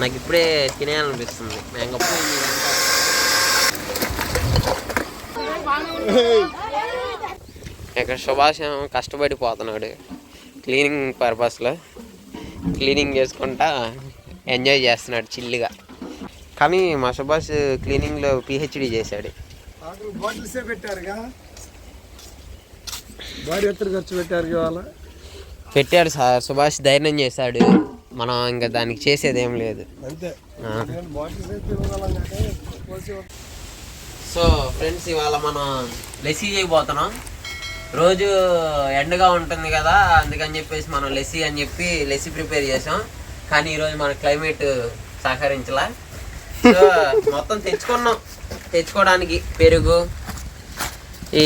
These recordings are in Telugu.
నాకు ఇప్పుడే తినేయాలనిపిస్తుంది మ్యాంగో. ఇక్కడ సుభాష్ కష్టపడిపోతున్నాడు క్లీనింగ్ పర్పస్లో. క్లీనింగ్ చేసుకుంటా ఎంజాయ్ చేస్తున్నాడు చిల్లుగా. కానీ మా సుభాష్ క్లీనింగ్లో పిహెచ్డి చేశాడు. పెట్టాడు సార్. సుభాష్ ధైర్యం చేశాడు. మనం ఇంకా దానికి చేసేది ఏం లేదు. సో ఫ్రెండ్స్, ఇవాళ మనం లస్సీ చేయబోతున్నాం. రోజు ఎండగా ఉంటుంది కదా, అందుకని చెప్పేసి మనం లస్సీ అని చెప్పి లస్సీ ప్రిపేర్ చేసాం. కానీ ఈరోజు మన క్లైమేట్ సహకరించలా. సో మొత్తం తెచ్చుకోవడానికి పెరుగు, ఈ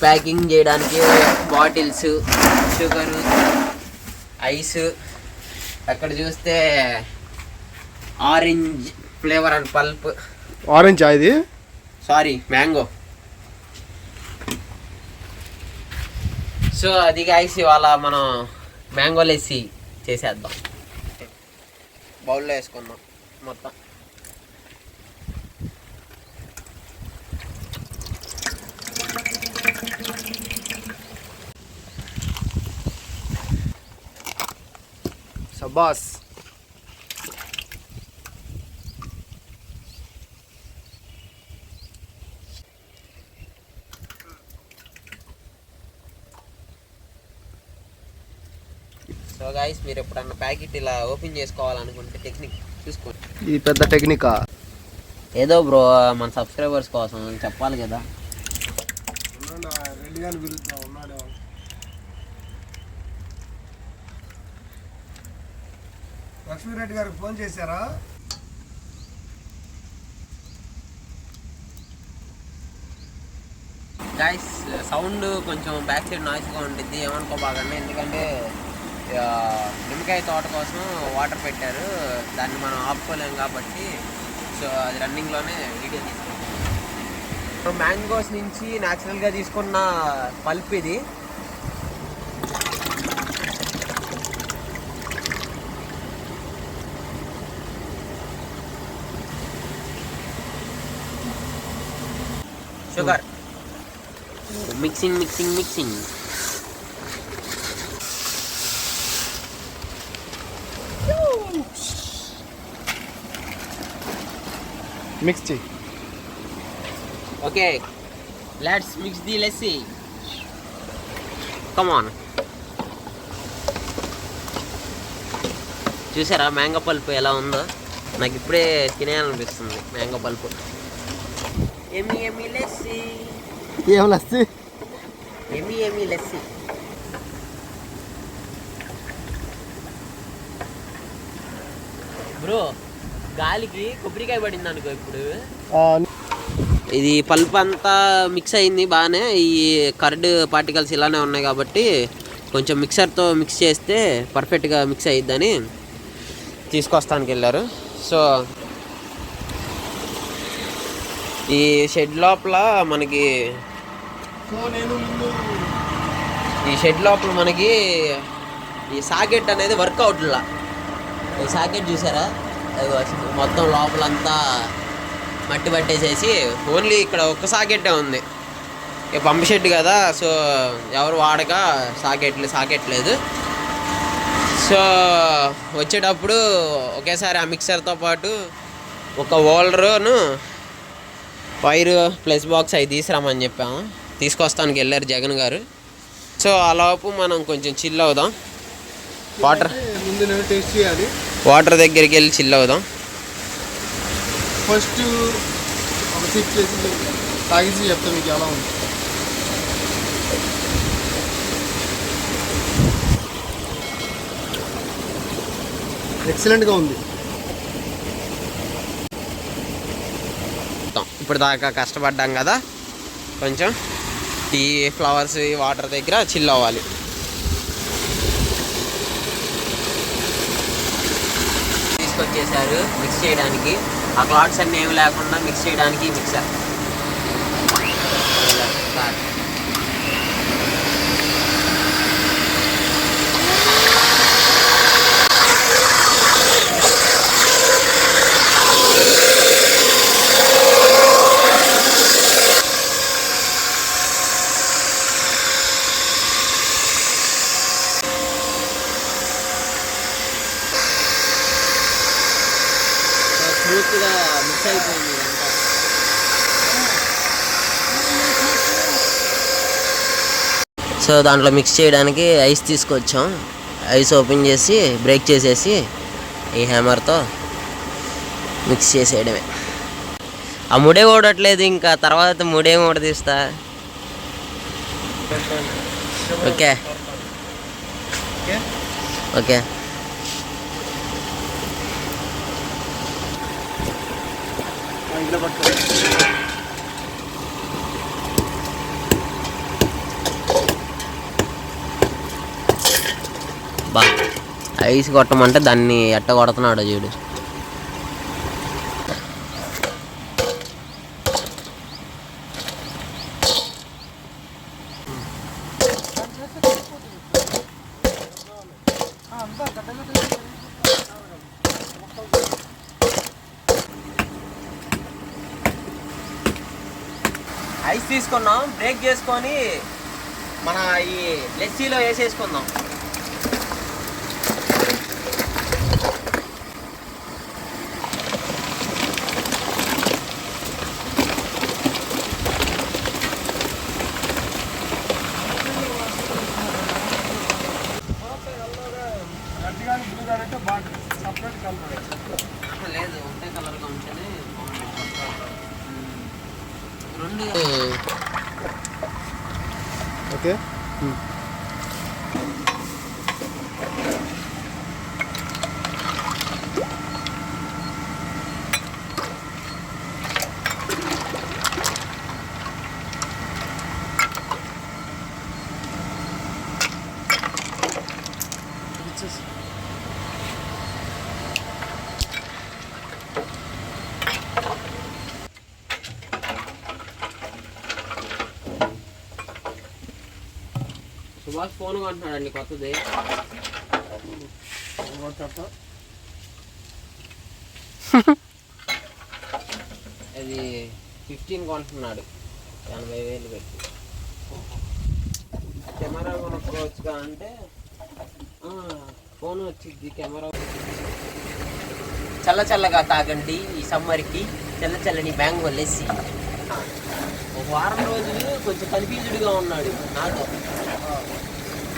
ప్యాకింగ్ చేయడానికి బాటిల్స్, షుగరు, ఐస్, అక్కడ చూస్తే orange flavour and pulp. Orange ఇది, సారీ మ్యాంగో. సో అది గాయస్, ఇవాళ మనం మ్యాంగో లస్సీ చేసేద్దాం. బౌల్లో వేసుకుందాం మొత్తం. సబాస్. సో గైస్, మీరు ఎప్పుడన్నా ప్యాకెట్ ఇలా ఓపెన్ చేసుకోవాలనుకుంటే టెక్నిక్ చూసుకోండి. ఇది పెద్ద టెక్నికా? ఏదో బ్రో, మన సబ్స్క్రైబర్స్ కోసం చెప్పాలి కదా. లక్ష్మీరెడ్డి గారికి ఫోన్ చేశారా? గైస్, సౌండ్ కొంచెం బ్యాక్ సైడ్ నాయిస్గా ఉంటుంది, ఏమనుకోబాగండి. ఎందుకంటే నిమ్మకాయ తోట కోసం వాటర్ పెట్టారు, దాన్ని మనం ఆపుకోలేం కాబట్టి. సో అది రన్నింగ్లోనే వీడియో తీసుకుంటాం. మ్యాంగోస్ నుంచి న్యాచురల్గా తీసుకున్న పల్ప్ ఇది. Sugar, mixing mixing mixing. Mix చేయి. Okay, let's mix the lassi. Come on. చూసారా మ్యాంగో పల్ప్ ఎలా ఉందో? నాకు ఇప్పుడే తినేయాలనిపిస్తుంది మ్యాంగో పల్ప్. ఎమ్మి ఎమ్మి లస్సీ. ఏం లస్సీ? ఎమ్మి ఎమ్మి లస్సీ. బ్రో, గాలికి కొబ్బరికాయ పడింది అనుకో ఇప్పుడు. ఇది పల్ప్ అంతా మిక్స్ అయింది బాగానే. ఈ కర్డ్ పార్టికల్స్ ఇలానే ఉన్నాయి కాబట్టి కొంచెం మిక్సర్తో మిక్స్ చేస్తే పర్ఫెక్ట్గా మిక్స్ అయ్యిద్దని తీసుకొస్తానికి వెళ్ళారు. సో ఈ షెడ్ లోపల మనకి ఈ సాకెట్ అనేది వర్కౌట్లా. ఈ సాకెట్ చూసారా? మొత్తం లోపలంతా మట్టి పట్టేసేసి ఓన్లీ ఇక్కడ ఒక్క సాకెట్టే ఉంది. ఇక పంప్ షెడ్ కదా, సో ఎవరు వాడక సాకెట్ లేదు. సో వచ్చేటప్పుడు ఒకేసారి ఆ మిక్సర్తో పాటు ఒక హోల్డరును వైరు ప్లస్ బాక్స్ అవి తీసుకురామని చెప్పాము. తీసుకొస్తానికి వెళ్ళారు జగన్ గారు. సో అలాపు మనం కొంచెం చిల్ అవుదాం. వాటర్ దగ్గరికి వెళ్ళి చిల్ అవుదాం. ఫస్ట్ ఒక సిప్ చేసి తాగేసి చెప్తాను మీకు ఎలా ఉంది. ఎక్సలెంట్గా ఉంది. ఇప్పుడు దాకా కష్టపడ్డాం కదా, కొంచెం ఈ ఫ్లవర్స్ ఈ వాటర్ దగ్గర చిల్ అవ్వాలి. తీసుకొచ్చేసారు మిక్స్ చేయడానికి. ఆ క్లాట్స్ అన్నీ ఏమి లేకుండా మిక్స్ చేయడానికి మిక్సర్. పూర్తిగా మిక్స్ అయిపోయింది ఇదంతా. సో దాంట్లో మిక్స్ చేయడానికి ఐస్ తీసుకొచ్చాం. ఐస్ ఓపెన్ చేసి బ్రేక్ చేసేసి ఈ హ్యామర్తో మిక్స్ చేసేయడమే. ఆ ముడే ఓడట్లేదు, ఇంకా తర్వాత ముడేం ఓడ తీస్తా. ఓకే ఓకే బా ఐస్ కొట్టమంటే దాన్ని ఎట్ట కొడుతున్నాడు చూడు. ఐస్ తీసుకున్నాం, బ్రేక్ చేసుకొని మన ఈ లెస్సీలో వేసేసుకుందాం. లేదు ఒకటే కలర్గా ఉంటేనే రెండు. ఓకే సుభాష్ ఫోన్ కొంటున్నాడండి కొత్తది. అది 15 కొంటున్నాడు, 80,000 పెట్టి. కెమెరా కొనుక్కోవచ్చుగా అంటే ఫోన్ వచ్చింది. కెమెరా చల్లగా తాగండి ఈ సమ్మర్కి, చల్లని మ్యాంగో లెస్సీ. ఒక వారం రోజులు కొంచెం కన్ఫ్యూజ్డ్గా ఉన్నాడు నాతో,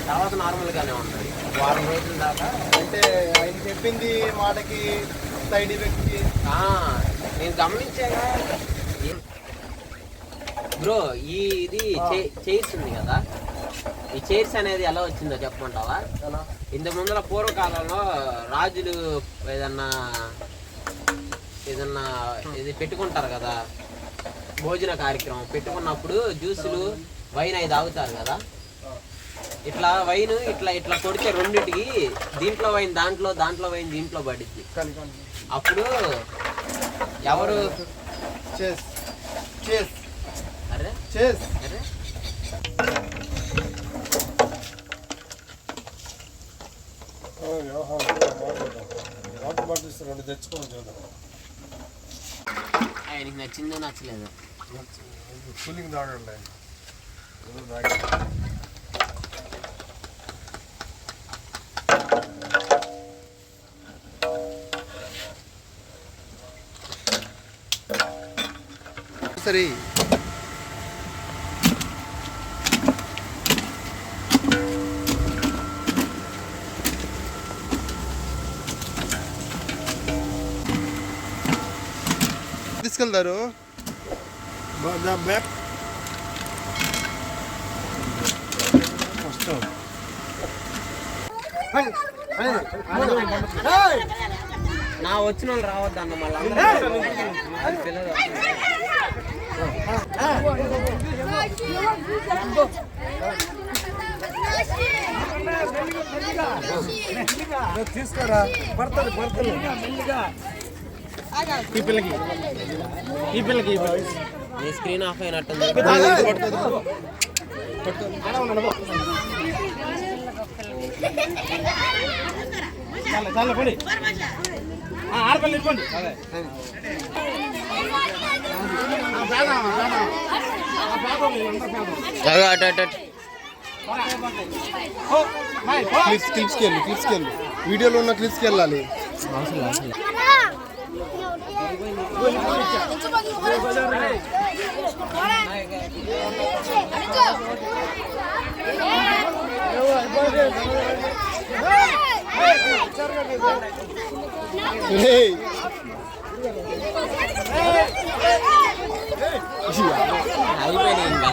తర్వాత నార్మల్గానే ఉన్నాడు. వారం రోజుల దాకా అంటే ఆయన చెప్పింది మాటకి సైడ్ ఎఫెక్ట్కి నేను గమనించాగా. బ్రో ఇది చైర్స్ ఉంది కదా, ఈ చైర్స్ అనేది ఎలా వచ్చిందో చెప్పమంటావా? ఇంత ముందర పూర్వకాలంలో రాజులు ఏదన్నా ఇది పెట్టుకుంటారు కదా, భోజన కార్యక్రమం పెట్టుకున్నప్పుడు జ్యూసులు వైన్ అవి తాగుతారు కదా. ఇట్లా వైన్ ఇట్లా కొడితే రెండిటికి, దీంట్లో వైన్ దాంట్లో వైన్ దీంట్లో పడిద్ది. అప్పుడు ఎవరు అరే ఆయనకి నచ్చిందో నచ్చలేదు. కూలింగ్ తాగండి. సరే తీసుకెళ్తారు బ్యాక్ నా వచ్చిన వాళ్ళు రావద్దన్న మళ్ళీ తీసుకురా పడతారు ఈ పిల్లకి నీ స్క్రీన్ ఆఫ్ అయినట్టుంది. పడి ఆడపల్లి ఇవ్వండి. క్లిప్స్కి వెళ్ళి వీడియోలో ఉన్న క్లిప్స్కి వెళ్ళాలి. అయిపోయినాయి ఇంకా